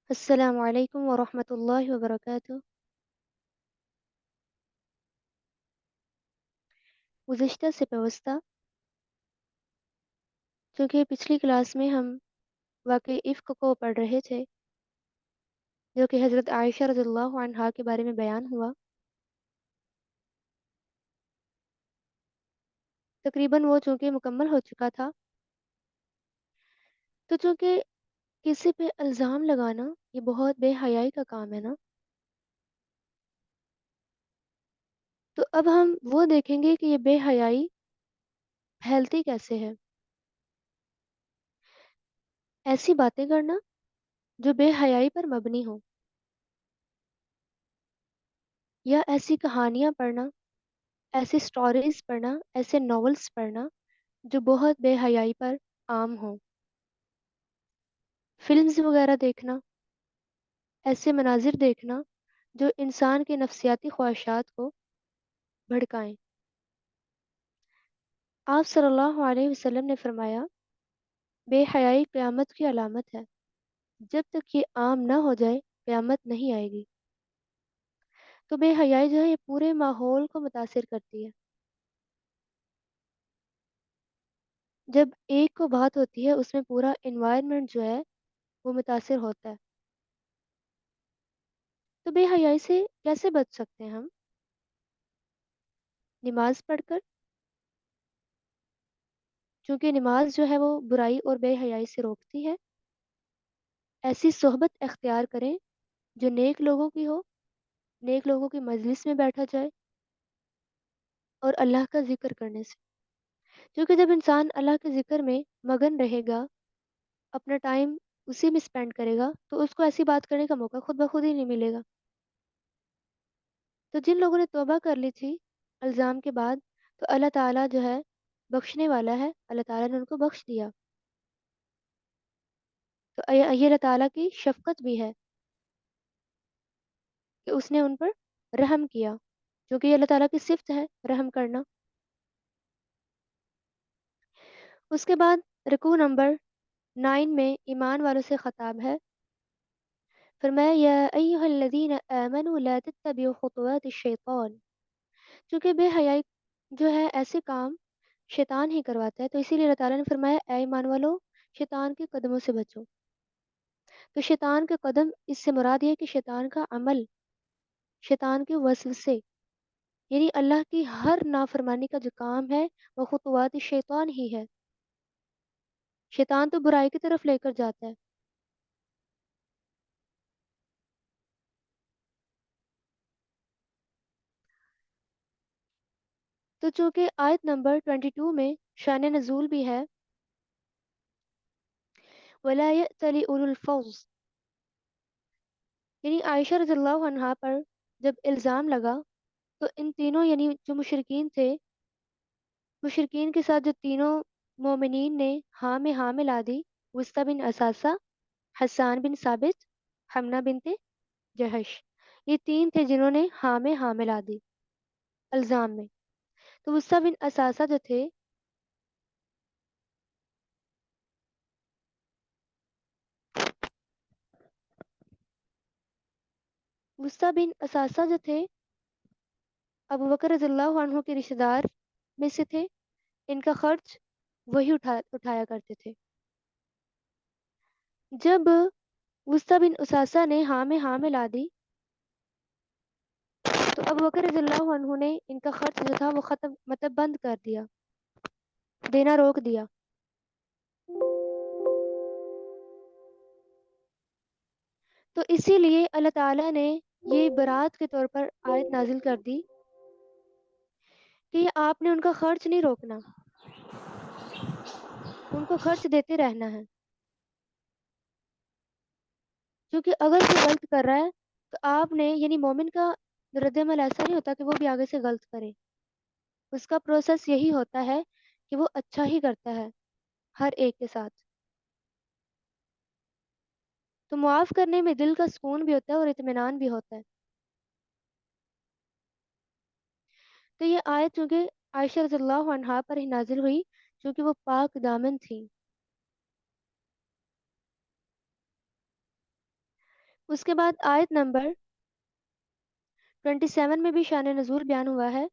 السلام علیکم ورحمۃ اللہ وبرکاتہ۔ گزشتہ سے پیوستہ چونکہ پچھلی کلاس میں ہم واقع افک کو پڑھ رہے تھے جو کہ حضرت عائشہ رضی اللہ عنہا کے بارے میں بیان ہوا، تقریباً وہ چونکہ مکمل ہو چکا تھا، تو چونکہ کسی پہ الزام لگانا یہ بہت بے حیائی کا کام ہے نا، تو اب ہم وہ دیکھیں گے کہ یہ بے حیائی پھیلتی کیسے ہے۔ ایسی باتیں کرنا جو بے حیائی پر مبنی ہوں، یا ایسی کہانیاں پڑھنا، ایسی سٹوریز پڑھنا، ایسے ناولز پڑھنا جو بہت بے حیائی پر عام ہوں، فلمز وغیرہ دیکھنا، ایسے مناظر دیکھنا جو انسان کے نفسیاتی خواہشات کو بھڑکائیں۔ آپ صلی اللہ علیہ وسلم نے فرمایا، بے حیائی قیامت کی علامت ہے، جب تک یہ عام نہ ہو جائے قیامت نہیں آئے گی۔ تو بے حیائی جو ہے یہ پورے ماحول کو متاثر کرتی ہے۔ جب ایک کو بات ہوتی ہے اس میں پورا انوائرمنٹ جو ہے وہ متاثر ہوتا ہے۔ تو بے حیائی سے کیسے بچ سکتے ہیں ہم؟ نماز پڑھ کر، چونکہ نماز جو ہے وہ برائی اور بے حیائی سے روکتی ہے۔ ایسی صحبت اختیار کریں جو نیک لوگوں کی ہو، نیک لوگوں کی مجلس میں بیٹھا جائے، اور اللہ کا ذکر کرنے سے، کیونکہ جب انسان اللہ کے ذکر میں مگن رہے گا، اپنا ٹائم اسی میں اسپینڈ کرے گا، تو اس کو ایسی بات کرنے کا موقع خود بخود ہی نہیں ملے گا۔ تو جن لوگوں نے توبہ کر لی تھی الزام کے بعد، تو اللہ تعالیٰ جو ہے بخشنے والا ہے، اللہ تعالیٰ نے ان کو بخش دیا۔ تو یہ اللہ تعالیٰ کی شفقت بھی ہے کہ اس نے ان پر رحم کیا، کیونکہ یہ اللہ تعالیٰ کی صفت ہے رحم کرنا۔ اس کے بعد رکوع نمبر 9 میں ایمان والوں سے خطاب ہے، فرمایا یا ایہا الذین آمنوا لا تتبعوا خطوات الشیطان، چونکہ بے حیائی جو ہے ایسے کام شیطان ہی کرواتا ہے، تو اسی لیے اللہ تعالیٰ نے فرمایا اے ایمان والو شیطان کے قدموں سے بچو۔ تو شیطان کے قدم اس سے مراد یہ ہے کہ شیطان کا عمل، شیطان کے وسوسے، یعنی اللہ کی ہر نافرمانی کا جو کام ہے وہ خطوات شیطان ہی ہے۔ شیطان تو برائی کی طرف لے کر جاتا ہے۔ تو چونکہ آیت نمبر 22 میں شان نزول بھی ہے، وَلَا يَأْتَلِ أُولُو الْفَضْلِ، یعنی عائشہ رضی اللہ عنہا پر جب الزام لگا تو ان تینوں یعنی جو مشرکین تھے، مشرکین کے ساتھ جو تینوں مومنین نے ہاں میں ہاں ملا دی، وسطی بن اساسہ، حسان بن ثابت، حمنہ بنت جہش، یہ تین تھے جنہوں نے ہاں میں ہاں ملا دی الزام میں۔ تو وسطی بن اساسہ جو تھے، وسطی بن اساسہ جو تھے ابو بکر رضی اللہ عنہ کے رشتہ دار میں سے تھے، ان کا خرچ وہی اٹھایا کرتے تھے۔ جب وسطی بن اساسہ نے ہاں میں ہاں ملا دی تو ابو بکر رضی اللہ عنہ نے ان کا خرچ جو تھا وہ ختم مطلب بند کر دیا، دینا روک دیا۔ تو اسی لیے اللہ تعالیٰ نے یہ برات کے طور پر آیت نازل کر دی کہ آپ نے ان کا خرچ نہیں روکنا، ان کو خرچ دیتے رہنا ہے، کیونکہ اگر کوئی غلط کر رہا ہے تو آپ نے یعنی مومن کا رد عمل ایسا نہیں ہوتا کہ وہ بھی آگے سے غلط کرے، اس کا پروسیس یہی ہوتا ہے کہ وہ اچھا ہی کرتا ہے ہر ایک کے ساتھ۔ تو معاف کرنے میں دل کا سکون بھی ہوتا ہے اور اطمینان بھی ہوتا ہے۔ تو یہ آیت چونکہ عائشہ رضی اللہ عنہا پر ہی نازل ہوئی، چونکہ وہ پاک دامن تھی۔ اس کے بعد آیت نمبر 27 میں بھی شان نزول بیان ہوا ہے.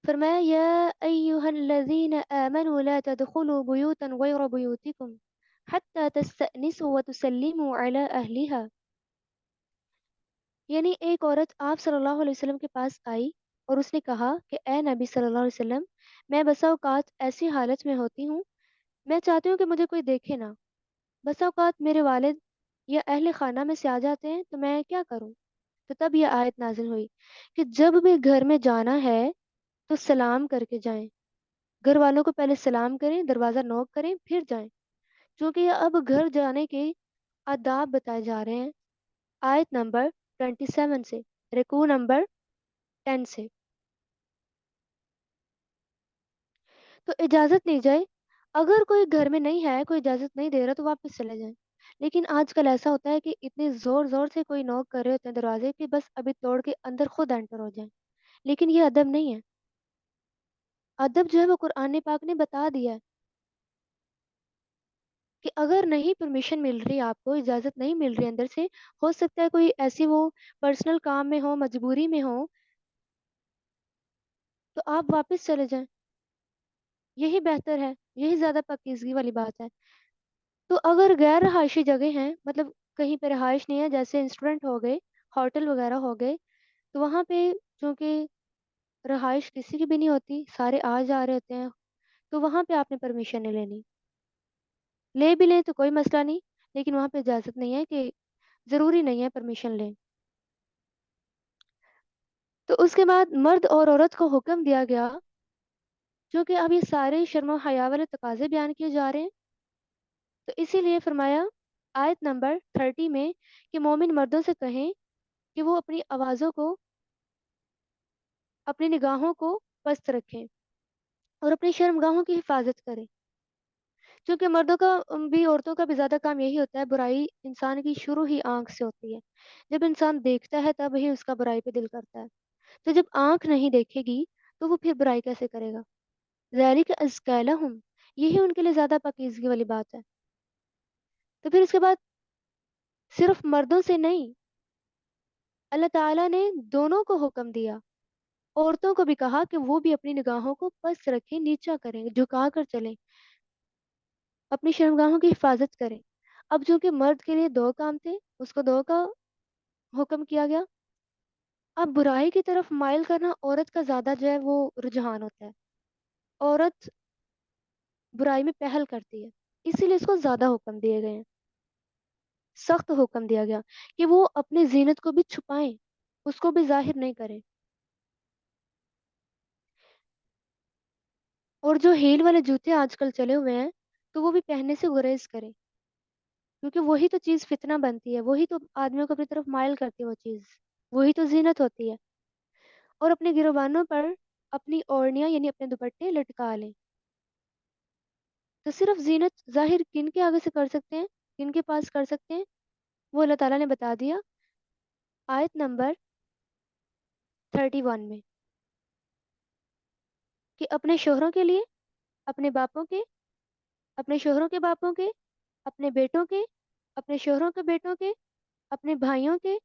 فرمایا یا ایہا الذین آمنوا لا تدخلوا بیوتا غیر بیوتکم حتی تستأنسوا وتسلموا علی اہلہا. یعنی ایک عورت آپ صلی اللہ علیہ وسلم کے پاس آئی اور اس نے کہا کہ اے نبی صلی اللہ علیہ وسلم، میں بسا اوقات ایسی حالت میں ہوتی ہوں، میں چاہتی ہوں کہ مجھے کوئی دیکھے نہ. بسا اوقات میرے والد یا اہل خانہ میں سے آ جاتے ہیں تو میں کیا کروں؟ تو تب یہ آیت نازل ہوئی کہ جب بھی گھر میں جانا ہے تو سلام کر کے جائیں. گھر والوں کو پہلے سلام کریں، دروازہ نوک کریں، پھر جائیں. چونکہ یہ اب گھر جانے کے آداب بتائے جا رہے ہیں آیت نمبر 27 سے، رکوع نمبر 10 سے. تو اجازت نہیں جائے. اگر کوئی گھر میں نہیں ہے، کوئی اجازت نہیں دے رہا تو واپس چلے جائیں. لیکن آج کل ایسا ہوتا ہے کہ اتنے زور زور سے کوئی نوک کر رہے ہوتے ہیں دروازے کہ بس ابھی توڑ کے اندر خود انٹر ہو جائیں. لیکن یہ ادب نہیں ہے. ادب جو ہے وہ قرآن پاک نے بتا دیا ہے کہ اگر نہیں پرمیشن مل رہی، آپ کو اجازت نہیں مل رہی اندر سے، ہو سکتا ہے کوئی ایسی وہ پرسنل کام میں ہو، مجبوری میں ہو، تو آپ واپس چلے جائیں. یہی بہتر ہے، یہی زیادہ پاکیزگی والی بات ہے. تو اگر غیر رہائشی جگہ ہیں، مطلب کہیں پہ رہائش نہیں ہے، جیسے انسٹوڈنٹ ہو گئے، ہوٹل وغیرہ ہو گئے، تو وہاں پہ چونکہ رہائش کسی کی بھی نہیں ہوتی، سارے آ جا رہے ہوتے ہیں، تو وہاں پہ آپ نے پرمیشن نہیں لینی. لے بھی لیں تو کوئی مسئلہ نہیں، لیکن وہاں پہ اجازت نہیں ہے کہ ضروری نہیں ہے پرمیشن لیں. تو اس کے بعد مرد اور عورت کو حکم دیا گیا، چونکہ اب یہ سارے شرم و حیا والے تقاضے بیان کیے جا رہے ہیں، تو اسی لیے فرمایا آیت نمبر 30 میں کہ مومن مردوں سے کہیں کہ وہ اپنی آوازوں کو، اپنی نگاہوں کو پست رکھیں اور اپنی شرمگاہوں کی حفاظت کریں. کیونکہ مردوں کا بھی عورتوں کا بھی زیادہ کام یہی ہوتا ہے، برائی انسان کی شروع ہی آنکھ سے ہوتی ہے. جب انسان دیکھتا ہے تب ہی اس کا برائی پہ دل کرتا ہے. تو جب آنکھ نہیں دیکھے گی تو وہ پھر برائی کیسے کرے گا؟ ذالک ازکی لہم، یہی ان کے لیے زیادہ پاکیزگی والی بات ہے. تو پھر اس کے بعد صرف مردوں سے نہیں، اللہ تعالیٰ نے دونوں کو حکم دیا. عورتوں کو بھی کہا کہ وہ بھی اپنی نگاہوں کو پست رکھیں، نیچا کریں، جھکا کر چلیں، اپنی شرمگاہوں کی حفاظت کریں. اب جو کہ مرد کے لیے دو کام تھے، اس کو دو کا حکم کیا گیا. اب برائی کی طرف مائل کرنا عورت کا زیادہ جو ہے وہ رجحان ہوتا ہے. عورت برائی میں پہل کرتی ہے، اسی لیے اس کو زیادہ حکم دیے گئے ہیں، سخت حکم دیا گیا کہ وہ اپنی زینت کو بھی چھپائیں، اس کو بھی ظاہر نہیں کریں. اور جو ہیل والے جوتے آج کل چلے ہوئے ہیں تو وہ بھی پہننے سے گریز کریں، کیونکہ وہی تو چیز فتنہ بنتی ہے، وہی تو آدمیوں کو اپنی طرف مائل کرتی ہے، وہ چیز وہی تو زینت ہوتی ہے. اور اپنے گروبانوں پر اپنی اوڑھنیاں یعنی اپنے دوپٹے لٹکا لیں. تو صرف زینت ظاہر کن کے آگے سے کر سکتے ہیں، کن کے پاس کر سکتے ہیں، وہ اللہ تعالیٰ نے بتا دیا آیت نمبر 31 میں کہ اپنے شوہروں کے لیے، اپنے باپوں کے، اپنے شوہروں کے باپوں کے، اپنے بیٹوں کے، اپنے شوہروں کے بیٹوں کے، اپنے بھائیوں کے،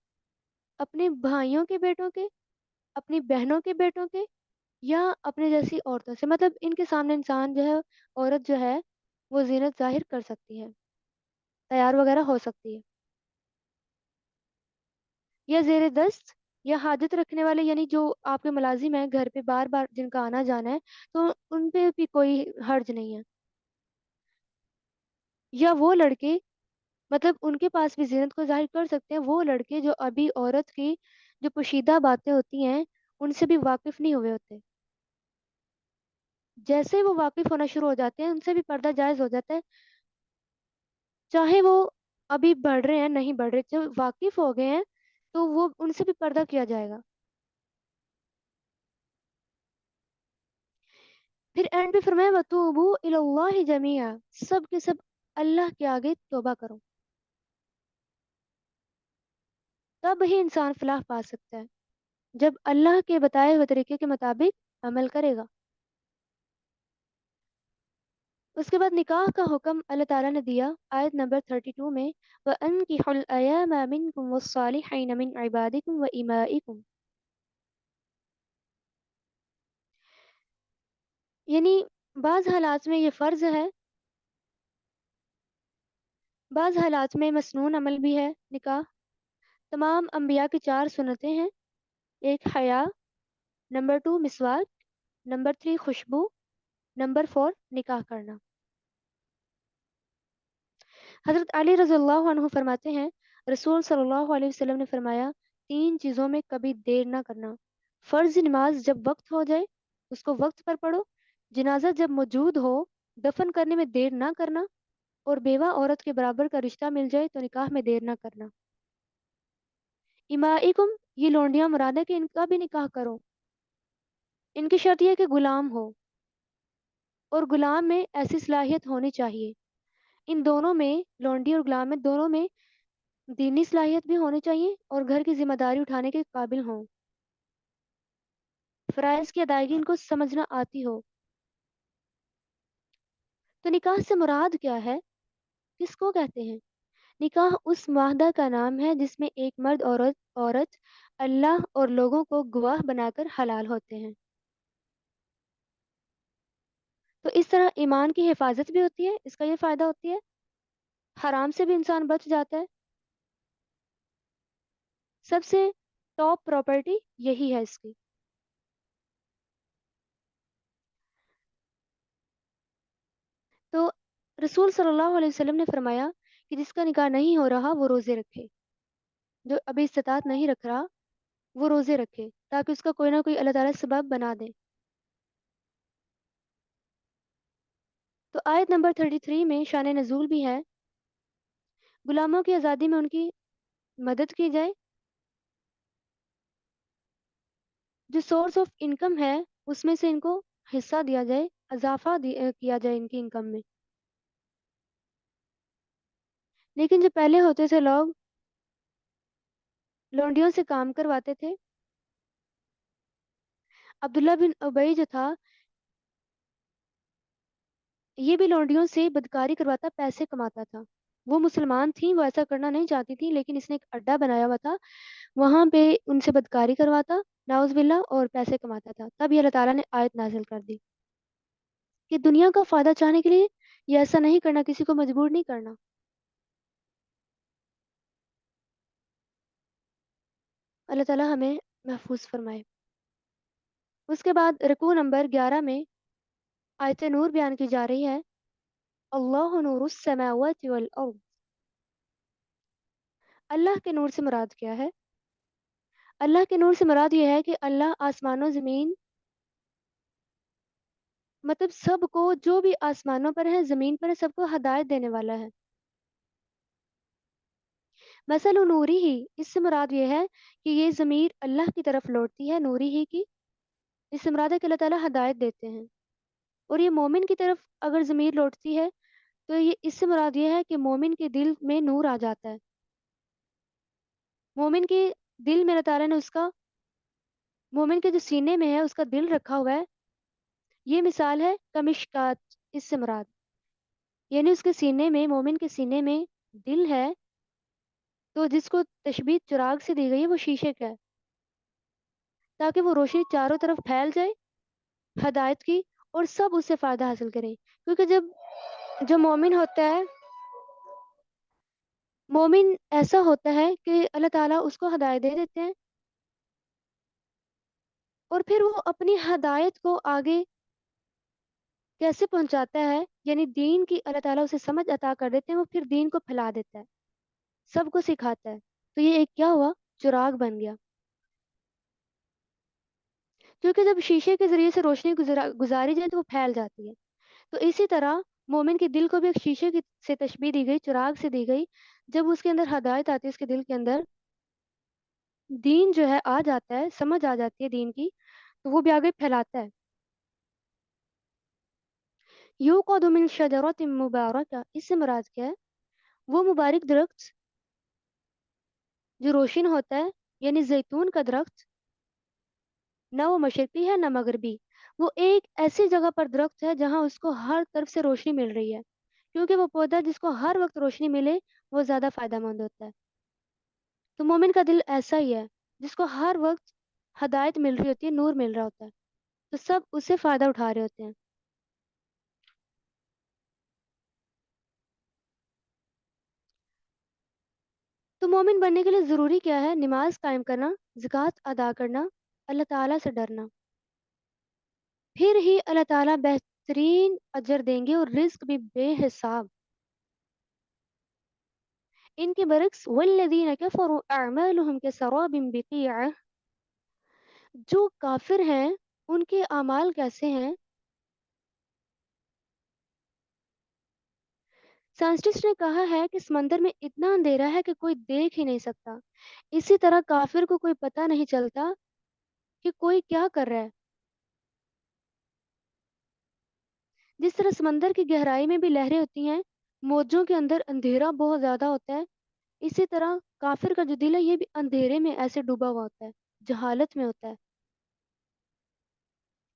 اپنے بھائیوں کے بیٹوں کے، اپنی بہنوں کے بیٹوں کے، یا اپنے جیسی عورتوں سے. مطلب ان کے سامنے انسان جو ہے، عورت جو ہے وہ زینت ظاہر کر سکتی ہے، تیار وغیرہ ہو سکتی ہے. یا زیر دست، یا حاجت رکھنے والے، یعنی جو آپ کے ملازم ہیں گھر پہ بار بار جن کا آنا جانا ہے، تو ان پہ بھی کوئی حرج نہیں ہے. یا وہ لڑکے، مطلب ان کے پاس بھی زینت کو ظاہر کر سکتے ہیں وہ لڑکے جو ابھی عورت کی جو پوشیدہ باتیں ہوتی ہیں ان سے بھی واقف نہیں ہوئے ہوتے. جیسے وہ واقف ہونا شروع ہو جاتے ہیں ان سے بھی پردہ جائز ہو جاتا ہے، چاہے وہ ابھی بڑھ رہے ہیں نہیں بڑھ رہے، جب واقف ہو گئے ہیں تو وہ ان سے بھی پردہ کیا جائے گا. پھر اینڈ پہ فرمایا وَتُوبُوا إِلَى اللَّهِ جَمِيعًا، سب کے سب اللہ کے آگے توبہ کرو، تب ہی انسان فلاح پا سکتا ہے، جب اللہ کے بتائے ہوئے طریقے کے مطابق عمل کرے گا. اس کے بعد نکاح کا حکم اللہ تعالیٰ نے دیا آیت نمبر 32 میں، وَأَنكِحُوا الْأَيَامَ مِنكُمْ وَالصَّالِحِينَ مِنْ عِبَادِكُمْ وَإِمَائِكُمْ، یعنی بعض حالات میں یہ فرض ہے، بعض حالات میں مسنون عمل بھی ہے نکاح۔ تمام انبیاء کی 4 سنتیں ہیں: ایک حیا، نمبر 2 مسواک، نمبر 3 خوشبو، نمبر 4 نکاح کرنا۔ حضرت علی رضی اللہ عنہ فرماتے ہیں، رسول صلی اللہ علیہ وسلم نے فرمایا، 3 چیزوں میں کبھی دیر نہ کرنا: فرض نماز جب وقت ہو جائے اس کو وقت پر پڑھو، جنازہ جب موجود ہو دفن کرنے میں دیر نہ کرنا، اور بیوہ عورت کے برابر کا رشتہ مل جائے تو نکاح میں دیر نہ کرنا۔ امائکم، یہ لونڈیاں مراد ہے کہ ان کا بھی نکاح کرو۔ ان کی شرط یہ ہے کہ غلام ہو، اور غلام میں ایسی صلاحیت ہونی چاہیے، ان دونوں میں، لونڈی اور غلام میں دونوں میں دینی صلاحیت بھی ہونی چاہیے اور گھر کی ذمہ داری اٹھانے کے قابل ہوں، فرائض کی ادائیگی ان کو سمجھنا آتی ہو۔ تو نکاح سے مراد کیا ہے؟ کس کو کہتے ہیں؟ نکاح اس معاہدہ کا نام ہے جس میں ایک مرد اور عورت اللہ اور لوگوں کو گواہ بنا کر حلال ہوتے ہیں۔ تو اس طرح ایمان کی حفاظت بھی ہوتی ہے، اس کا یہ فائدہ ہوتی ہے، حرام سے بھی انسان بچ جاتا ہے۔ سب سے ٹاپ پراپرٹی یہی ہے اس کی۔ تو رسول صلی اللہ علیہ وسلم نے فرمایا کہ جس کا نکاح نہیں ہو رہا وہ روزے رکھے، جو ابھی استطاعت نہیں رکھ رہا وہ روزے رکھے، تاکہ اس کا کوئی نہ کوئی اللہ تعالیٰ سبب بنا دے۔ تو آیت نمبر 33 میں شان نزول بھی ہے، غلاموں کی آزادی میں ان کی مدد کی جائے، جو سورس آف انکم ہے اس میں سے ان کو حصہ دیا جائے، اضافہ کیا جائے ان کی انکم میں۔ لیکن جو پہلے ہوتے تھے لوگ لونڈیوں سے کام کرواتے تھے، عبداللہ بن ابئی جو تھا یہ بھی لونڈیوں سے بدکاری کرواتا پیسے کماتا تھا۔ وہ مسلمان تھیں، وہ ایسا کرنا نہیں چاہتی تھی، لیکن اس نے ایک اڈا بنایا ہوا تھا، وہاں پہ ان سے بدکاری کرواتا، ناؤز باللہ، اور پیسے کماتا تھا۔ تب یہ اللہ تعالیٰ نے آیت نازل کر دی کہ دنیا کا فائدہ چاہنے کے لیے یہ ایسا نہیں کرنا، کسی کو مجبور نہیں کرنا۔ اللہ تعالیٰ ہمیں محفوظ فرمائے۔ اس کے بعد رکوع نمبر 11 میں آیت نور بیان کی جا رہی ہے، اللہ نور السماوات والارض۔ اللہ کے نور سے مراد کیا ہے؟ اللہ کے نور سے مراد یہ ہے کہ اللہ آسمان و زمین، مطلب سب کو، جو بھی آسمانوں پر ہے زمین پر ہے، سب کو ہدایت دینے والا ہے۔ مثل نوری ہی، اس سے مراد یہ ہے کہ یہ ضمیر اللہ کی طرف لوٹتی ہے، نوری ہی کی، اس سے مراد ہے کہ اللہ تعالیٰ ہدایت دیتے ہیں۔ اور یہ مومن کی طرف اگر ضمیر لوٹتی ہے تو یہ اس سے مراد یہ ہے کہ مومن کے دل میں نور آ جاتا ہے، مومن کے دل میں اللہ تعالیٰ نے اس کا، مومن کے جو سینے میں ہے اس کا دل رکھا ہوا ہے۔ یہ مثال ہے کمشکات، اس سے مراد یعنی اس کے سینے میں، مومن کے سینے میں دل ہے، تو جس کو تشبیہ چراغ سے دی گئی ہے وہ شیشے کا ہے، تاکہ وہ روشنی چاروں طرف پھیل جائے ہدایت کی، اور سب اس سے فائدہ حاصل کریں۔ کیونکہ جو مومن ہوتا ہے، مومن ایسا ہوتا ہے کہ اللہ تعالیٰ اس کو ہدایت دے دیتے ہیں، اور پھر وہ اپنی ہدایت کو آگے کیسے پہنچاتا ہے، یعنی دین کی اللہ تعالیٰ اسے سمجھ عطا کر دیتے ہیں، وہ پھر دین کو پھیلا دیتا ہے، سب کو سکھاتا ہے۔ تو یہ ایک کیا ہوا؟ چراغ بن گیا۔ کیونکہ جب شیشے کے ذریعے سے روشنی گزاری جائے تو وہ پھیل جاتی ہے، تو اسی طرح مومن کے دل کو بھی ایک شیشے سے تشبیہ دی گئی، چراغ سے دی گئی۔ جب اس کے اندر ہدایت آتی ہے، اس کے دل کے اندر دین جو ہے آ جاتا ہے، سمجھ آ جاتی ہے دین کی، تو وہ بھی آگے پھیلاتا ہے۔ یوقد من شجرۃ مبارکہ، اس سے مراد کیا ہے؟ وہ مبارک درخت جو روشن ہوتا ہے، یعنی زیتون کا درخت، نہ وہ مشرقی ہے نہ مغربی، وہ ایک ایسی جگہ پر درخت ہے جہاں اس کو ہر طرف سے روشنی مل رہی ہے، کیونکہ وہ پودا جس کو ہر وقت روشنی ملے وہ زیادہ فائدہ مند ہوتا ہے۔ تو مومن کا دل ایسا ہی ہے جس کو ہر وقت ہدایت مل رہی ہوتی ہے، نور مل رہا ہوتا ہے، تو سب اس سے فائدہ اٹھا رہے ہوتے ہیں۔ تو مومن بننے کے لیے ضروری کیا ہے؟ نماز قائم کرنا، زکوٰۃ ادا کرنا، اللہ تعالیٰ سے ڈرنا، پھر ہی اللہ تعالیٰ بہترین اجر دیں گے اور رزق بھی بے حساب۔ ان کے برعکس والذین کفروا اعمالهم کسراب بقیعہ، جو کافر ہیں ان کے اعمال کیسے ہیں؟ سائنسٹسٹ نے کہا ہے کہ سمندر میں اتنا اندھیرا ہے کہ کوئی دیکھ ہی نہیں سکتا، اسی طرح کافر کو کوئی پتہ نہیں چلتا کہ کوئی کیا کر رہا ہے۔ جس طرح سمندر کی گہرائی میں بھی لہریں ہوتی ہیں، موجوں کے اندر اندھیرا بہت زیادہ ہوتا ہے، اسی طرح کافر کا جو دل ہے یہ بھی اندھیرے میں ایسے ڈوبا ہوا ہوتا ہے، جہالت میں ہوتا ہے،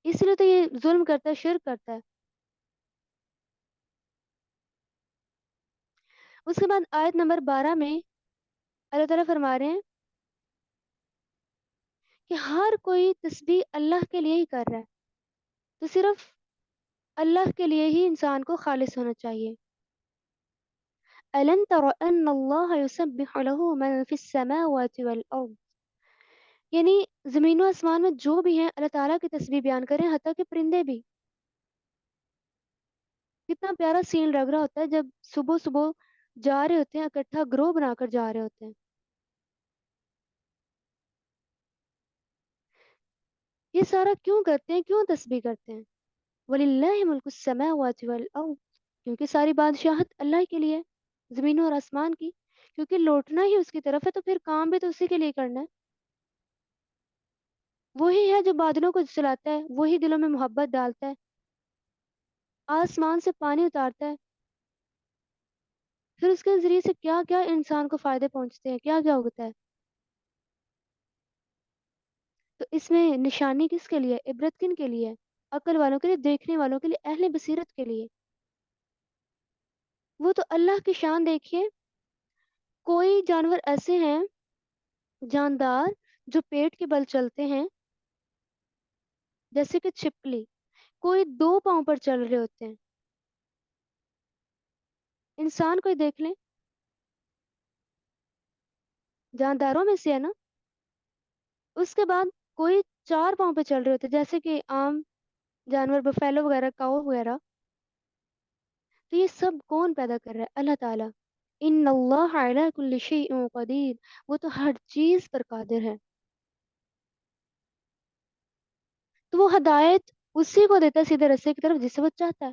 اس لیے تو یہ ظلم کرتا ہے، شرک کرتا ہے۔ اس کے بعد آیت نمبر 12 میں اللہ تعالیٰ فرما رہے ہیں کہ ہر کوئی تسبیح اللہ کے لیے ہی کر رہا ہے، تو صرف اللہ کے لیے ہی انسان کو خالص ہونا چاہیے۔ أَلَمْ تَرَ أَنَّ اللَّهَ يُسَبِّحُ لَهُ مَن فِي السَّمَاوَاتِ وَالْأَرْضِ، یعنی زمین و آسمان میں جو بھی ہیں اللہ تعالیٰ کی تسبیح بیان کریں، حتیٰ کہ پرندے بھی۔ کتنا پیارا سین لگ رہا ہوتا ہے جب صبح صبح جا رہے ہوتے ہیں، اکٹھا گروہ بنا کر جا رہے ہوتے ہیں۔ یہ سارا کیوں کرتے ہیں؟ کیوں تسبیح کرتے ہیں؟ وَلِلَّهِ مُلْكُ السَّمَاوَاتِ وَالْأَرْضِ، کیونکہ ساری بادشاہت اللہ کے لیے، زمینوں اور آسمان کی، کیونکہ لوٹنا ہی اس کی طرف ہے، تو پھر کام بھی تو اسی کے لیے کرنا ہے۔ وہی ہے جو بادلوں کو چلاتا ہے، وہی دلوں میں محبت ڈالتا ہے، آسمان سے پانی اتارتا ہے، پھر اس کے ذریعے سے کیا کیا انسان کو فائدے پہنچتے ہیں، کیا کیا ہوتا ہے۔ تو اس میں نشانی کس کے لیے؟ عبرت کن کے لیے؟ عقل والوں کے لیے، دیکھنے والوں کے لیے، اہل بصیرت کے لیے۔ وہ تو اللہ کی شان دیکھیے، کوئی جانور ایسے ہیں جاندار جو پیٹ کے بل چلتے ہیں، جیسے کہ چھپکلی، کوئی 2 پاؤں پر چل رہے ہوتے ہیں۔ انسان کوئی دیکھ لیں، جانداروں میں سے ہے نا۔ اس کے بعد کوئی 4 پاؤں پہ چل رہے ہوتے ہیں، جیسے کہ عام جانور بفیلو وغیرہ، کاؤ وغیرہ۔ تو یہ سب کون پیدا کر رہا ہے؟ اللہ تعالیٰ۔ ان اللہ علی کل شیء قدیر، وہ تو ہر چیز پر قادر ہے۔ تو وہ ہدایت اسی کو دیتا ہے سیدھے رستے کی طرف جسے وہ چاہتا ہے۔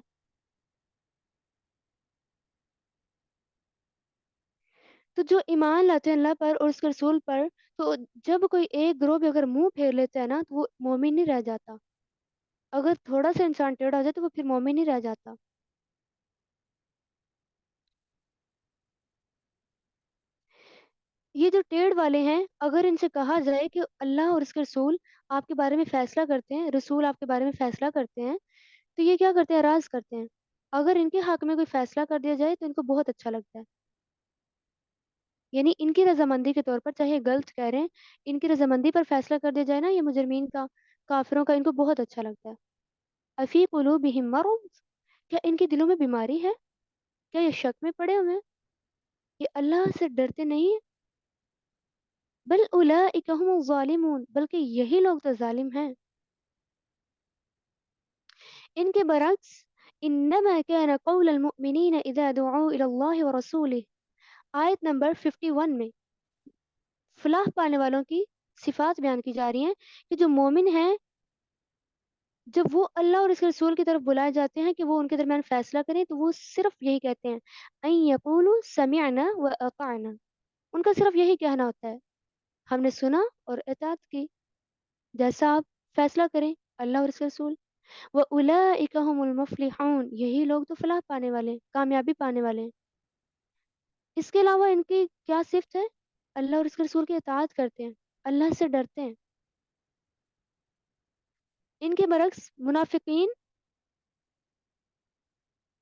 تو جو ایمان لاتے ہیں اللہ پر اور اس کے رسول پر، تو جب کوئی ایک گروہ بھی اگر منہ پھیر لیتا ہے نا تو وہ مومن نہیں رہ جاتا۔ اگر تھوڑا سا انسان ٹیڑھا ہو جائے تو وہ پھر مومن نہیں رہ جاتا۔ یہ جو ٹیڑھ والے ہیں، اگر ان سے کہا جائے کہ اللہ اور اس کے رسول آپ کے بارے میں فیصلہ کرتے ہیں، رسول آپ کے بارے میں فیصلہ کرتے ہیں، تو یہ کیا کرتے ہیں؟ اعراض کرتے ہیں۔ اگر ان کے حق میں کوئی فیصلہ کر دیا جائے تو ان کو بہت اچھا لگتا ہے، یعنی ان کی رضامندی کے طور پر، چاہے غلط کہہ رہے ہیں، ان کی رضامندی پر فیصلہ کر دیا جائے نا، یہ مجرمین کا، کافروں کا، ان کو بہت اچھا لگتا ہے۔ افی قلوبہم مرض، کیا ان کے دلوں میں بیماری ہے؟ کیا یہ شک میں پڑے ہوئے ہیں؟ یہ اللہ سے ڈرتے نہیں ہیں؟ بل اولئک هم الظالمون، بلکہ یہی لوگ تو ظالم ہیں۔ ان کے برعکس انما كان قول المؤمنین اذا دعوا الى اللہ ورسولہ، آیت نمبر 51 میں فلاح پانے والوں کی صفات بیان کی جا رہی ہیں کہ جو مومن ہیں، جب وہ اللہ اور اس کے رسول کی طرف بلائے جاتے ہیں کہ وہ ان کے درمیان فیصلہ کریں، تو وہ صرف یہی کہتے ہیں ان یقولوا سمعنا واطعنا، ان کا صرف یہی کہنا ہوتا ہے، ہم نے سنا اور اطاعت کی، جیسا آپ فیصلہ کریں اللہ اور اس کے رسول۔ وَأُولَئِكَ هُمُ الْمُفْلِحُونَ، یہی لوگ تو فلاح پانے والے ہیں، کامیابی پانے والے ہیں۔ اس کے علاوہ ان کی کیا صفت ہے؟ اللہ اور اس کے رسول کی اطاعت کرتے ہیں، اللہ سے ڈرتے ہیں۔ ان کے برعکس منافقین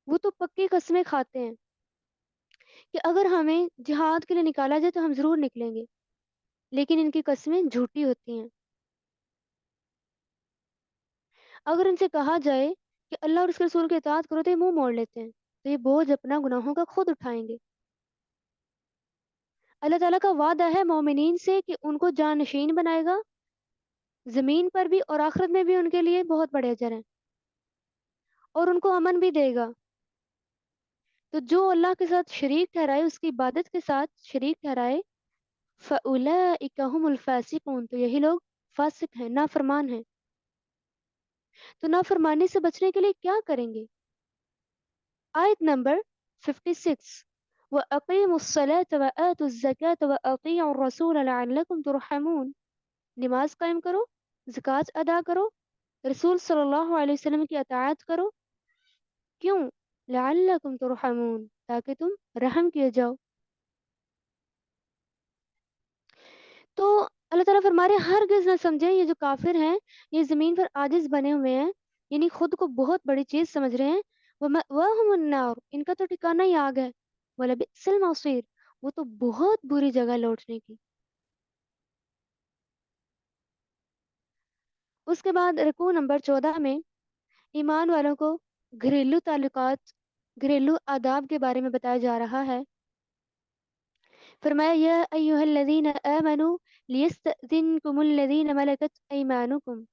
وہ تو پکی قسمیں کھاتے ہیں کہ اگر ہمیں جہاد کے لیے نکالا جائے تو ہم ضرور نکلیں گے، لیکن ان کی قسمیں جھوٹی ہوتی ہیں۔ اگر ان سے کہا جائے کہ اللہ اور اس کے رسول کے اطاعت کرو تو یہ منہ موڑ لیتے ہیں، تو یہ بوجھ اپنا گناہوں کا خود اٹھائیں گے۔ اللہ تعالیٰ کا وعدہ ہے مومنین سے کہ ان کو جانشین بنائے گا، زمین پر بھی اور آخرت میں بھی ان کے لیے بہت بڑے اجر ہیں، اور ان کو امن بھی دے گا۔ تو جو اللہ کے ساتھ شریک ٹھہرائے، اس کی عبادت کے ساتھ شریک ٹھہرائے، فَأُولَئِكَ هُمُ الْفَاسِقُونَ، تو یہی لوگ فاسق ہیں، نافرمان ہیں۔ تو نافرمانی سے بچنے کے لیے کیا کریں گے؟ آیت نمبر 56، وَأَقِيمُوا الصَّلَاةَ وَآتُوا الزَّكَاةَ وَأَطِيعُوا الرَّسُولَ لَعَلَّكُمْ تُرْحَمُونَ، نماز قائم کرو، زکوٰۃ ادا کرو، رسول صلی اللہ علیہ وسلم کی اطاعت کرو، کیوں؟ لعلکم ترحمون، تاکہ تم رحم کیے جاؤ۔ تو اللہ تعالیٰ فرما رہے ہیں ہرگز نہ سمجھیں یہ جو کافر ہیں، یہ زمین پر عاجز بنے ہوئے ہیں، یعنی خود کو بہت بڑی چیز سمجھ رہے ہیں، وَمَأْوَاهُمُ النَّارُ، ان کا تو ٹھکانہ ہی آگ ہے، وَلَبِئْسَ الْمَصِيرُ، وہ تو بہت بری جگہ لوٹنے کی۔ اس کے بعد رکوع نمبر 14 میں ایمان والوں کو گھریلو تعلقات، گھریلو آداب کے بارے میں بتایا جا رہا ہے۔ فرمایا یا ایہا الذین آمنوا لیستأذنکم الذین ملکت ایمانکم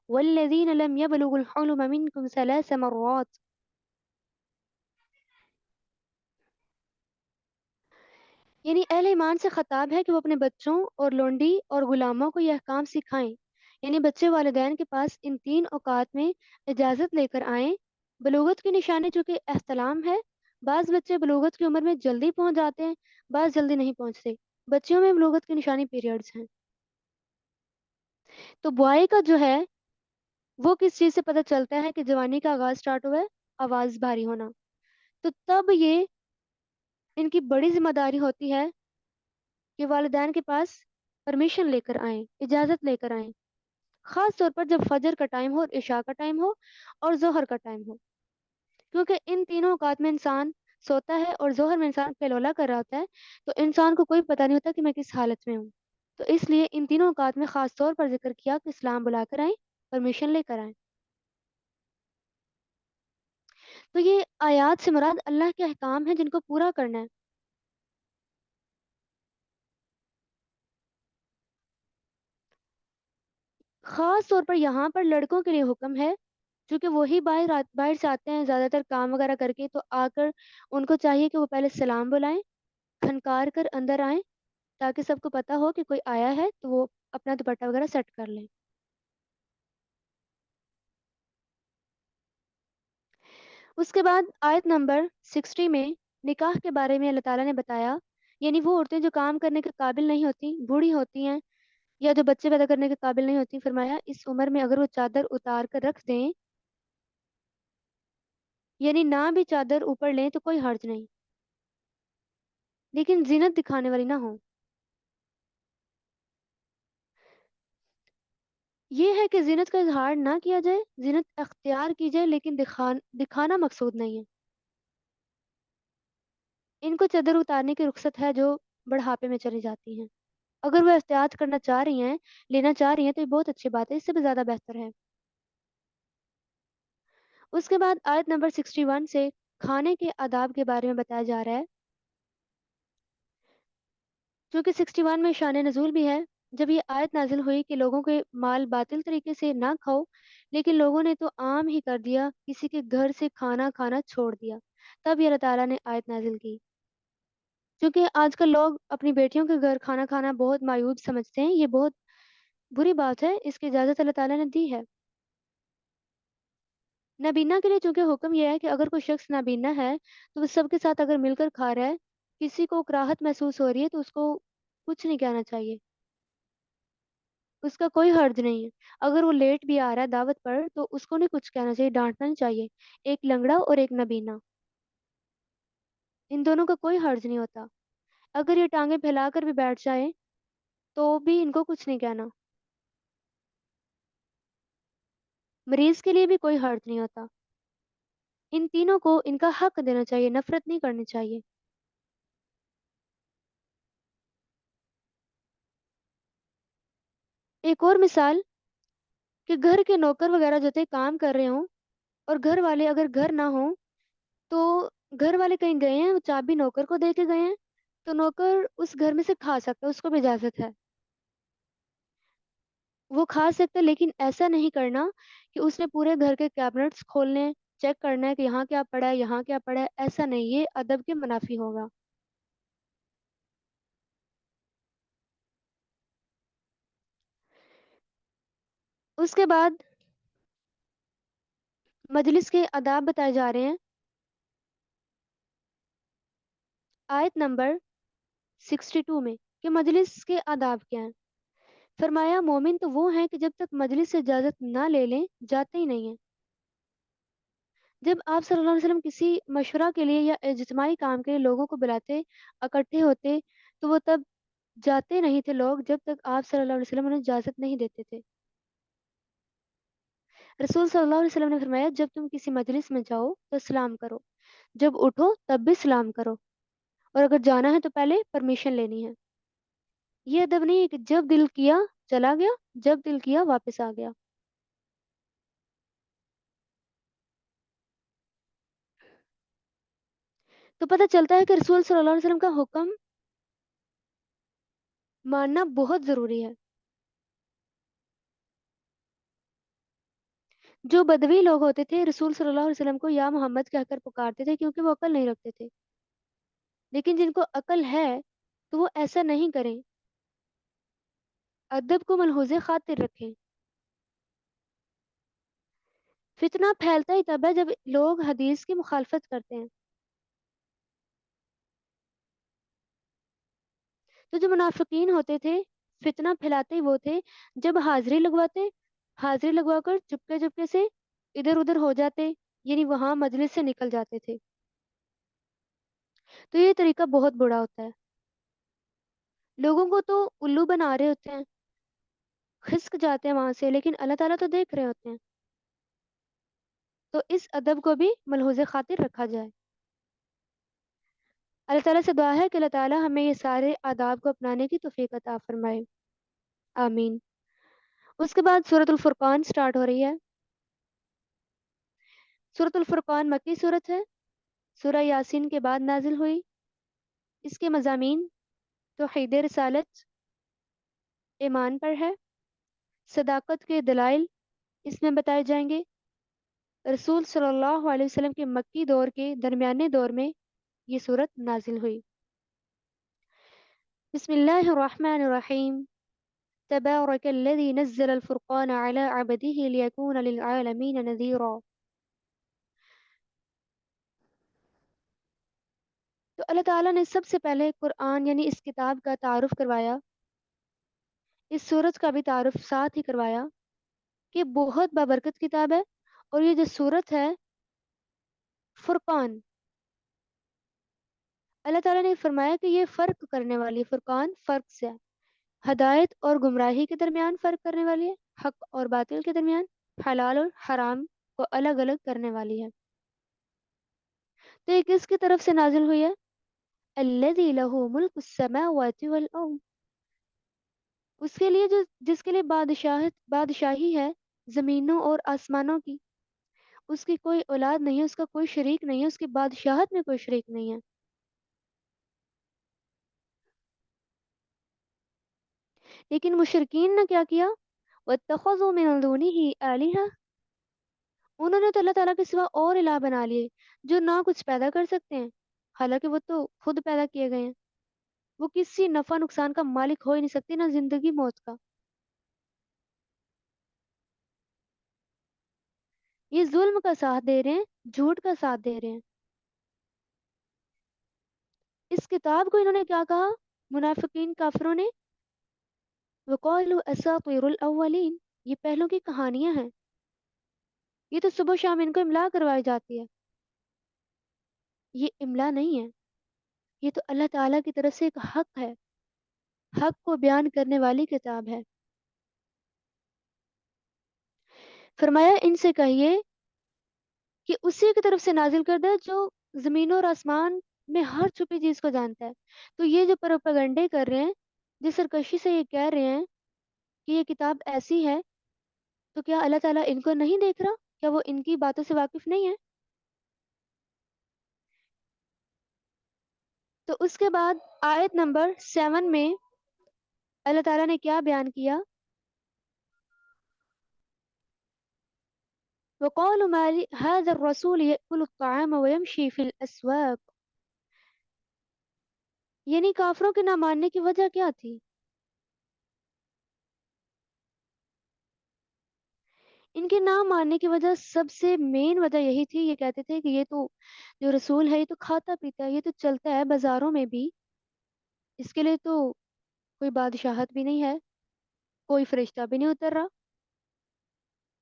والذین لم یبلغوا الحلم منکم 3 مرات۔ یعنی اہل ایمان سے خطاب ہے کہ وہ اپنے بچوں اور لونڈی اور غلاموں کو یہ احکام سکھائیں، یعنی بچے والدین کے پاس ان 3 اوقات میں اجازت لے کر آئیں۔ بلوغت کی نشانی چونکہ احتلام ہے، بعض بچے بلوغت کی عمر میں جلدی پہنچ جاتے ہیں، بعض جلدی نہیں پہنچتے۔ بچیوں میں بلوغت کی نشانی پیریڈز ہیں۔ تو بوائی کا جو ہے وہ کس چیز سے پتہ چلتا ہے کہ جوانی کا آغاز سٹارٹ ہوا ہے؟ آواز بھاری ہونا۔ تو تب یہ ان کی بڑی ذمہ داری ہوتی ہے کہ والدین کے پاس پرمیشن لے کر آئیں، اجازت لے کر آئیں، خاص طور پر جب فجر کا ٹائم ہو، عشاء کا ٹائم ہو اور ظہر کا ٹائم ہو، کیونکہ ان تینوں اوقات میں انسان سوتا ہے اور ظہر میں انسان قیلولہ کر رہا ہوتا ہے، تو انسان کو کوئی پتہ نہیں ہوتا کہ میں کس حالت میں ہوں۔ تو اس لیے ان تینوں اوقات میں خاص طور پر ذکر کیا کہ اسلام بلا کر آئیں، پرمیشن لے کر آئیں۔ تو یہ آیات سے مراد اللہ کے احکام ہیں جن کو پورا کرنا ہے۔ خاص طور پر یہاں پر لڑکوں کے لیے حکم ہے، چونکہ وہی باہر سے آتے ہیں زیادہ تر کام وغیرہ کر کے، تو آ کر ان کو چاہیے کہ وہ پہلے سلام بلائیں، کھنکار کر اندر آئیں، تاکہ سب کو پتہ ہو کہ کوئی آیا ہے تو وہ اپنا دوپٹہ وغیرہ سیٹ کر لیں۔ اس کے بعد آیت نمبر 60 میں نکاح کے بارے میں اللہ تعالیٰ نے بتایا، یعنی وہ عورتیں جو کام کرنے کے قابل نہیں ہوتی، بوڑھی ہوتی ہیں یا جو بچے پیدا کرنے کے قابل نہیں ہوتی، فرمایا اس عمر میں اگر وہ چادر اتار کر رکھ دیں، یعنی نہ بھی چادر اوپر لیں تو کوئی حرج نہیں، لیکن زینت دکھانے والی نہ ہو۔ یہ ہے کہ زینت کا اظہار نہ کیا جائے، زینت اختیار کی جائے لیکن دکھانا مقصود نہیں ہے۔ ان کو چادر اتارنے کی رخصت ہے جو بڑھاپے میں چلی جاتی ہیں۔ اگر وہ احتیاط کرنا چاہ رہی ہیں، لینا چاہ رہی ہیں، تو یہ بہت اچھی بات ہے، اس سے بھی زیادہ بہتر ہے۔ اس کے بعد آیت نمبر 61 سے کھانے کے آداب کے بارے میں بتایا جا رہا ہے، چونکہ 61 میں شان نزول بھی ہے۔ جب یہ آیت نازل ہوئی کہ لوگوں کے مال باطل طریقے سے نہ کھاؤ، لیکن لوگوں نے تو عام ہی کر دیا، کسی کے گھر سے کھانا کھانا چھوڑ دیا، تب یہ اللہ تعالیٰ نے آیت نازل کی۔ کیونکہ آج کل لوگ اپنی بیٹیوں کے گھر کھانا کھانا بہت معیوب سمجھتے ہیں، یہ بہت بری بات ہے، اس کی اجازت اللہ تعالیٰ نے دی ہے۔ نابینا کے لیے چونکہ حکم یہ ہے کہ اگر کوئی شخص نابینا ہے تو وہ سب کے ساتھ اگر مل کر کھا رہا ہے، کسی کو کراہت محسوس ہو رہی ہے تو اس کو کچھ نہیں کہنا چاہیے، اس کا کوئی حرج نہیں ہے۔ اگر وہ لیٹ بھی آ رہا ہے دعوت پر تو اس کو نہیں کچھ کہنا چاہیے، ڈانٹنا نہیں چاہیے۔ ایک لنگڑا اور ایک نابینا، ان دونوں کا کوئی حرج نہیں ہوتا۔ اگر یہ ٹانگیں پھیلا کر بھی بیٹھ جائیں تو بھی ان کو کچھ نہیں کہنا۔ مریض کے لیے بھی کوئی حرج نہیں ہوتا۔ ان تینوں کو ان کا حق دینا چاہیے، نفرت نہیں کرنی چاہیے۔ ایک اور مثال کہ گھر کے نوکر وغیرہ جو تھے کام کر رہے ہوں اور گھر والے اگر گھر نہ ہوں تو گھر والے کہیں گئے ہیں، وہ چابی نوکر کو دے کے گئے ہیں، تو نوکر اس گھر میں سے کھا سکتا ہے، اس کو بھی اجازت ہے، وہ کھا سکتا ہے، لیکن ایسا نہیں کرنا کہ اس نے پورے گھر کے کیبنٹس کھولنے، چیک کرنا ہے کہ یہاں کیا پڑا ہے، یہاں کیا پڑا ہے، ایسا نہیں، یہ ادب کے منافی ہوگا۔ اس کے بعد مجلس کے آداب بتائے جا رہے ہیں۔ آیت نمبر 62 میں کہ مجلس کے آداب کیا ہیں۔ فرمایا مومن تو وہ ہیں کہ جب تک مجلس سے اجازت نہ لے لیں جاتے ہی نہیں ہیں۔ جب آپ صلی اللہ علیہ وسلم کسی مشورہ کے لیے یا اجتماعی کام کے لیے لوگوں کو بلاتے، اکٹھے ہوتے، تو وہ تب جاتے نہیں تھے لوگ جب تک آپ صلی اللہ علیہ وسلم انہیں اجازت نہیں دیتے تھے۔ رسول صلی اللہ علیہ وسلم نے فرمایا جب تم کسی مجلس میں جاؤ تو سلام کرو، جب اٹھو تب بھی سلام کرو، اور اگر جانا ہے تو پہلے پرمیشن لینی ہے۔ یہ ادب نہیں ہے کہ جب دل کیا چلا گیا، جب دل کیا واپس آ گیا۔ تو پتہ چلتا ہے کہ رسول صلی اللہ علیہ وسلم کا حکم ماننا بہت ضروری ہے۔ جو بدوی لوگ ہوتے تھے رسول صلی اللہ علیہ وسلم کو یا محمد کہہ کر پکارتے تھے کیونکہ وہ عقل نہیں رکھتے تھے، لیکن جن کو عقل ہے تو وہ ایسا نہیں کریں، ادب کو ملحوظ خاطر رکھیں۔ فتنہ پھیلتا ہی تب ہے جب لوگ حدیث کی مخالفت کرتے ہیں۔ تو جو منافقین ہوتے تھے فتنہ پھیلاتے ہی وہ تھے، جب حاضری لگوا کر چپکے چپکے سے ادھر ادھر ہو جاتے، یعنی وہاں مجلس سے نکل جاتے تھے۔ تو یہ طریقہ بہت برا ہوتا ہے، لوگوں کو تو الو بنا رہے ہوتے ہیں، خسک جاتے ہیں وہاں سے، لیکن اللہ تعالیٰ تو دیکھ رہے ہوتے ہیں۔ تو اس ادب کو بھی ملحوظ خاطر رکھا جائے۔ اللہ تعالیٰ سے دعا ہے کہ اللہ تعالیٰ ہمیں یہ سارے آداب کو اپنانے کی توفیق عطا فرمائے، آمین۔ اس کے بعد سورۃ الفرقان سٹارٹ ہو رہی ہے۔ سورۃ الفرقان مکی صورت ہے، سورہ یاسین کے بعد نازل ہوئی۔ اس کے مضامین توحید رسالت، ایمان پر ہے، صداقت کے دلائل اس میں بتائے جائیں گے۔ رسول صلی اللہ علیہ وسلم کے مکی دور کے درمیانے دور میں یہ صورت نازل ہوئی۔ بسم اللہ الرحمن الرحیم۔ تبارک الذی نزل الفرقان علی عبده لیکون للعالمین نذیرا۔ تو اللہ تعالیٰ نے سب سے پہلے قرآن یعنی اس کتاب کا تعارف کروایا، اس سورت کا بھی تعارف ساتھ ہی کروایا کہ بہت بابرکت کتاب ہے، اور یہ جو سورت ہے فرقان، اللہ تعالیٰ نے فرمایا کہ یہ فرق کرنے والی ہے، فرقان فرق سے ہے، ہدایت اور گمراہی کے درمیان فرق کرنے والی ہے، حق اور باطل کے درمیان، حلال اور حرام کو الگ الگ کرنے والی ہے۔ تو یہ کس کی طرف سے نازل ہوئی ہے؟ الذی لہ ملک السماوات والارض، اس کے لیے جو جس کے لیے بادشاہی ہے زمینوں اور آسمانوں کی، اس کی کوئی اولاد نہیں ہے، اس کا کوئی شریک نہیں ہے، اس کی بادشاہت میں کوئی شریک نہیں ہے۔ لیکن مشرکین نے کیا کیا؟ وَاتَّخَذُوا مِن دُونِهِ آلِهَةً، انہوں نے تو اللہ تعالیٰ کے سوا اور الہ بنا لیے جو نہ کچھ پیدا کر سکتے ہیں، حالانکہ وہ تو خود پیدا کیے گئے ہیں، وہ کسی نفع نقصان کا مالک ہو ہی نہیں سکتے، نہ زندگی موت کا۔ یہ ظلم کا ساتھ دے رہے ہیں، جھوٹ کا ساتھ دے رہے ہیں۔ اس کتاب کو انہوں نے کیا کہا؟ منافقین کافروں نے وَقَالُوا أَسَاطِيرُ الْأَوَّلِينَ، یہ پہلوں کی کہانیاں ہیں، یہ تو صبح و شام ان کو املا کروائی جاتی ہے۔ یہ املا نہیں ہے، یہ تو اللہ تعالیٰ کی طرف سے ایک حق ہے، حق کو بیان کرنے والی کتاب ہے۔ فرمایا ان سے کہیے کہ اسی کی طرف سے نازل کردہ ہے جو زمین اور آسمان میں ہر چھپی چیز کو جانتا ہے۔ تو یہ جو پروپیگنڈے کر رہے ہیں، جس سرکشی سے یہ کہہ رہے ہیں کہ یہ کتاب ایسی ہے، تو کیا اللہ تعالیٰ ان کو نہیں دیکھ رہا؟ کیا وہ ان کی باتوں سے واقف نہیں ہے؟ تو اس کے بعد آیت نمبر 7 میں اللہ تعالیٰ نے کیا بیان کیا؟ وَقَالُوا مَا هَذَا الرَّسُولُ يَأْكُلُ الطَّعَامَ وَيَمْشِي فِي الْأَسْوَاقِ، یعنی کافروں کے نہ ماننے کی وجہ کیا تھی؟ ان کے نہ ماننے کی وجہ سب سے مین وجہ یہی تھی، یہ کہتے تھے کہ یہ تو جو رسول ہے یہ تو کھاتا پیتا ہے، یہ تو چلتا ہے بازاروں میں بھی، اس کے لیے تو کوئی بادشاہت بھی نہیں ہے، کوئی فرشتہ بھی نہیں اتر رہا،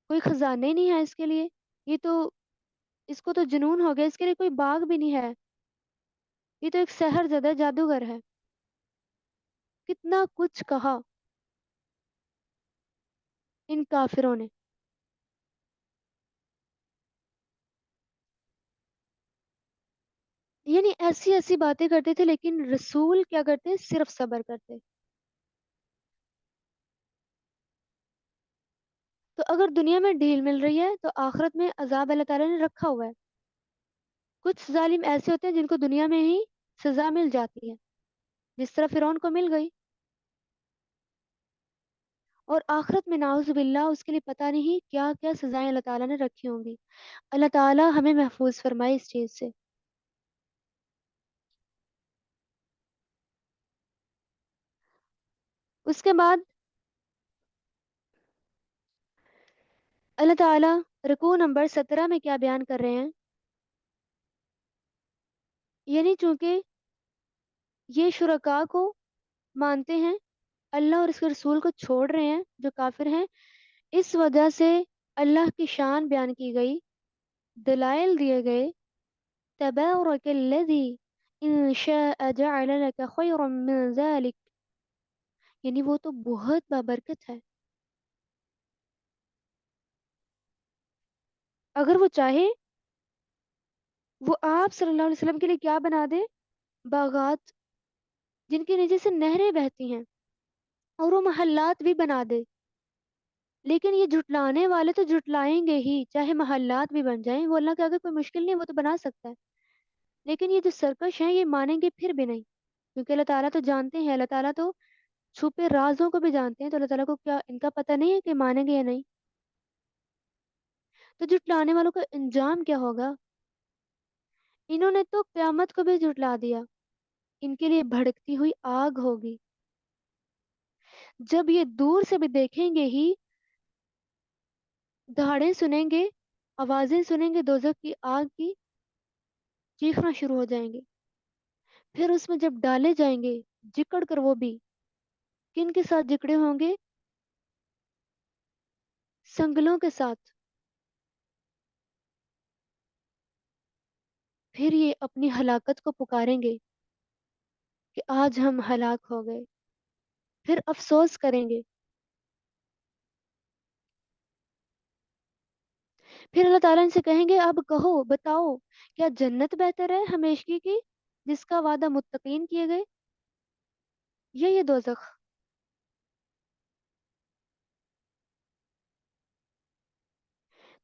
کوئی خزانے نہیں ہے اس کے لیے، یہ تو اس کو تو جنون ہو گیا، اس کے لیے کوئی باغ بھی نہیں ہے، یہ تو ایک سحر زدہ جادوگر ہے۔ کتنا کچھ کہا ان کافروں نے، یعنی ایسی ایسی باتیں کرتے تھے، لیکن رسول کیا کرتے؟ صرف صبر کرتے۔ تو اگر دنیا میں ڈھیل مل رہی ہے تو آخرت میں عذاب اللہ تعالیٰ نے رکھا ہوا ہے۔ کچھ ظالم ایسے ہوتے ہیں جن کو دنیا میں ہی سزا مل جاتی ہے، جس طرح فرعون کو مل گئی، اور آخرت میں نعوذ باللہ اس کے لیے پتہ نہیں کیا کیا سزائیں اللہ تعالیٰ نے رکھی ہوں گی۔ اللہ تعالیٰ ہمیں محفوظ فرمائے اس چیز سے۔ اس کے بعد اللہ تعالیٰ رکوع نمبر 17 میں کیا بیان کر رہے ہیں؟ یعنی چونکہ یہ شرکاء کو مانتے ہیں، اللہ اور اس کے رسول کو چھوڑ رہے ہیں جو کافر ہیں، اس وجہ سے اللہ کی شان بیان کی گئی، دلائل دیے گئے۔ تبارک الذی ان شاء جعل لك خیرا من ذلك، یعنی وہ تو بہت بابرکت ہے، اگر وہ چاہے وہ آپ صلی اللہ علیہ وسلم کے لیے کیا بنا دے؟ باغات جن کے نیچے سے نہریں بہتی ہیں، اور وہ محلات بھی بنا دے، لیکن یہ جھٹلانے والے تو جھٹلائیں گے ہی، چاہے محلات بھی بن جائیں، وہ اللہ کے آگے کوئی مشکل نہیں ہے، وہ تو بنا سکتا ہے، لیکن یہ جو سرکش ہیں یہ مانیں گے پھر بھی نہیں، کیونکہ اللہ تعالیٰ تو جانتے ہیں، اللہ تعالیٰ تو چھپے رازوں کو بھی جانتے ہیں، تو اللہ تعالیٰ کو کیا ان کا پتہ نہیں ہے کہ مانیں گے یا نہیں؟ تو جھٹلانے والوں کا انجام کیا ہوگا؟ انہوں نے تو قیامت کو بھی جھٹلا دیا، ان کے لیے بھڑکتی ہوئی آگ ہوگی، جب یہ دور سے بھی دیکھیں گے ہی، دہاڑیں سنیں گے، آوازیں سنیں گے دوزخ کی آگ کی، چیخنا شروع ہو جائیں گے، پھر اس میں جب ڈالے جائیں گے جکڑ کر، وہ بھی کن کے ساتھ جکڑے ہوں گے؟ سنگلوں کے ساتھ، پھر یہ اپنی ہلاکت کو پکاریں گے کہ آج ہم ہلاک ہو گئے، پھر افسوس کریں گے، پھر اللہ تعالیٰ ان سے کہیں گے اب کہو بتاؤ، کیا جنت بہتر ہے ہمیشگی کی جس کا وعدہ متقین کیے گئے، یا یہ دوزخ؟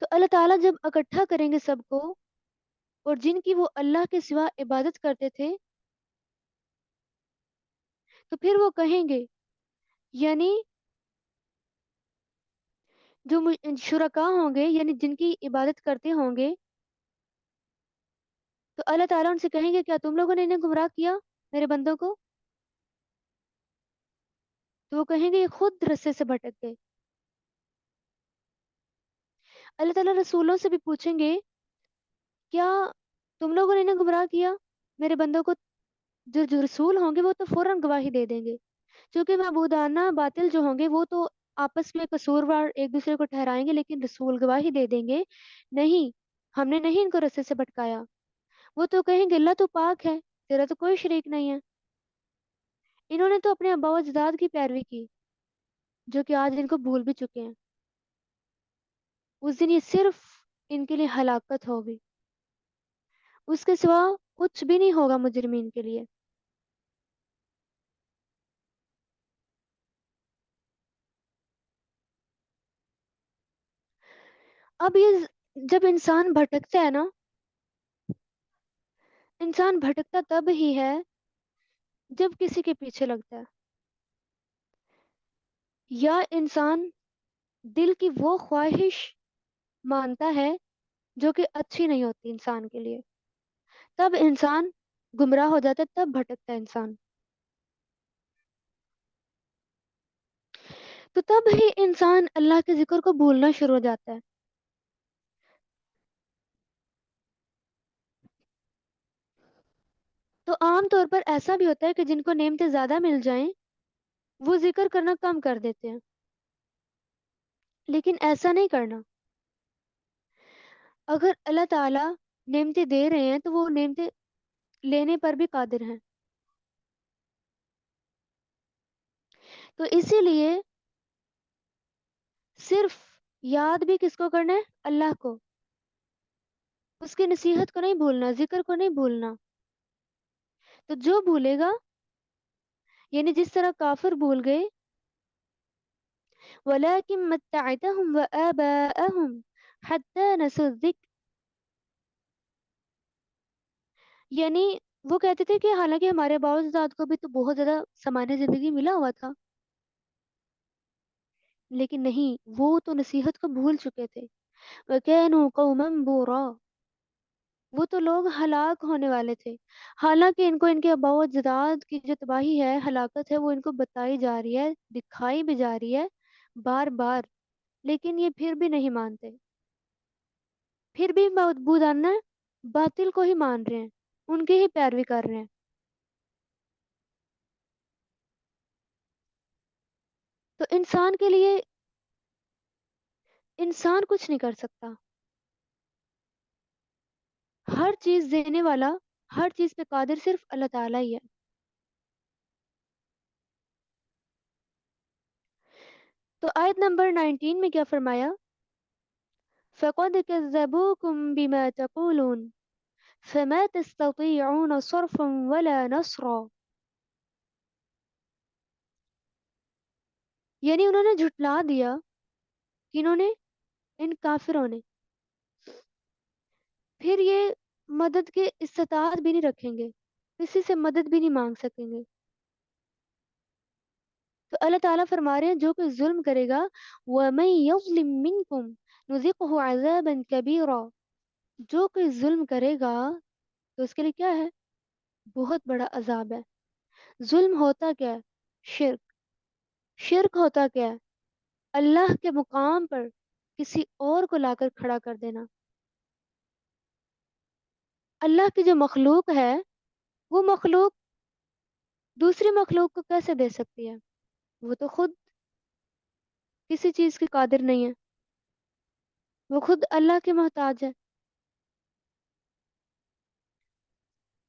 تو اللہ تعالیٰ جب اکٹھا کریں گے سب کو، اور جن کی وہ اللہ کے سوا عبادت کرتے تھے، تو پھر وہ کہیں گے، یعنی جو شرکا ہوں گے، یعنی جن کی عبادت کرتے ہوں گے، تو اللہ تعالیٰ ان سے کہیں گے کیا تم لوگوں نے انہیں گمراہ کیا میرے بندوں کو؟ تو وہ کہیں گے یہ خود رستے سے بھٹک گئے۔ اللہ تعالیٰ رسولوں سے بھی پوچھیں گے کیا تم لوگوں نے انہیں گمراہ کیا میرے بندوں کو؟ جو رسول ہوں گے وہ تو فوراً گواہی دے دیں گے، کیونکہ معبودانہ باطل جو ہوں گے وہ تو آپس میں قصوروار ایک دوسرے کو ٹھہرائیں گے، لیکن رسول گواہی دے دیں گے نہیں، ہم نے نہیں ان کو رستے سے بھٹکایا۔ وہ تو کہیں گے اللہ تو پاک ہے، تیرا تو کوئی شریک نہیں ہے، انہوں نے تو اپنے آباء و اجداد کی پیروی کی جو کہ آج ان کو بھول بھی چکے ہیں۔ اس دن یہ صرف ان کے لیے ہلاکت ہوگی، اس کے سوا کچھ بھی نہیں ہوگا مجرمین کے لیے۔ اب یہ جب انسان بھٹکتا ہے نا، انسان بھٹکتا تب ہی ہے جب کسی کے پیچھے لگتا ہے، یا انسان دل کی وہ خواہش مانتا ہے جو کہ اچھی نہیں ہوتی انسان کے لیے، تب انسان گمراہ ہو جاتا ہے، تب بھٹکتا ہے انسان۔ تو تب ہی انسان اللہ کے ذکر کو بھولنا شروع ہو جاتا ہے۔ تو عام طور پر ایسا بھی ہوتا ہے کہ جن کو نعمتیں زیادہ مل جائیں وہ ذکر کرنا کم کر دیتے ہیں، لیکن ایسا نہیں کرنا۔ اگر اللہ تعالیٰ نعمتیں دے رہے ہیں تو وہ نعمتیں لینے پر بھی قادر ہیں، تو اسی لیے صرف یاد بھی کس کو کرنا ہے؟ اللہ کو، اس کی نصیحت کو نہیں بھولنا، ذکر کو نہیں بھولنا۔ تو جو بھولے گا، یعنی جس طرح کافر بھول گئے، وَلَكِن مَتَّعْتَهُمْ وَآبَاءَهُمْ حَتَّى نَسُوا الذِّكْرَ، یعنی وہ کہتے تھے کہ حالانکہ ہمارے باؤ اجداد کو بھی تو بہت زیادہ سامان زندگی ملا ہوا تھا، لیکن نہیں، وہ تو نصیحت کو بھول چکے تھے۔ وَكَانُوا قَوْمًا بُورًا، وہ تو لوگ ہلاک ہونے والے تھے، حالانکہ ان کو ان کے آباء و اجداد کی جو تباہی ہے، ہلاکت ہے، وہ ان کو بتائی جا رہی ہے، دکھائی بھی جا رہی ہے بار بار، لیکن یہ پھر بھی نہیں مانتے، پھر بھی معبودانہ باطل کو ہی مان رہے ہیں، ان کی ہی پیروی کر رہے ہیں۔ تو انسان کے لیے انسان کچھ نہیں کر سکتا، ہر چیز دینے والا، ہر چیز پہ قادر صرف اللہ تعالیٰ ہی ہے۔ تو آیت نمبر 19 میں کیا فرمایا؟ فَقَدْ كَذَّبُوكُمْ بِمَا تَقُولُونَ فَمَا تَسْتَطِيعُونَ صَرْفًا وَلَا نَصْرًا، یعنی انہوں نے جھٹلا دیا، کنہوں نے؟ ان کافروں نے، پھر یہ مدد کے استطاعت بھی نہیں رکھیں گے، کسی سے مدد بھی نہیں مانگ سکیں گے۔ تو اللہ تعالیٰ فرما رہے ہیں جو کوئی ظلم کرے گا، وَمَن يَظْلِم مِّنكُمْ نُذِقْهُ عَذَابًا كَبِيرًا، جو کوئی ظلم کرے گا تو اس کے لیے کیا ہے؟ بہت بڑا عذاب ہے۔ ظلم ہوتا کیا ہے؟ شرک۔ شرک ہوتا کیا ہے؟ اللہ کے مقام پر کسی اور کو لا کر کھڑا کر دینا۔ اللہ کی جو مخلوق ہے، وہ مخلوق دوسری مخلوق کو کیسے دے سکتی ہے؟ وہ تو خود کسی چیز کی قادر نہیں ہے، وہ خود اللہ کے محتاج ہے۔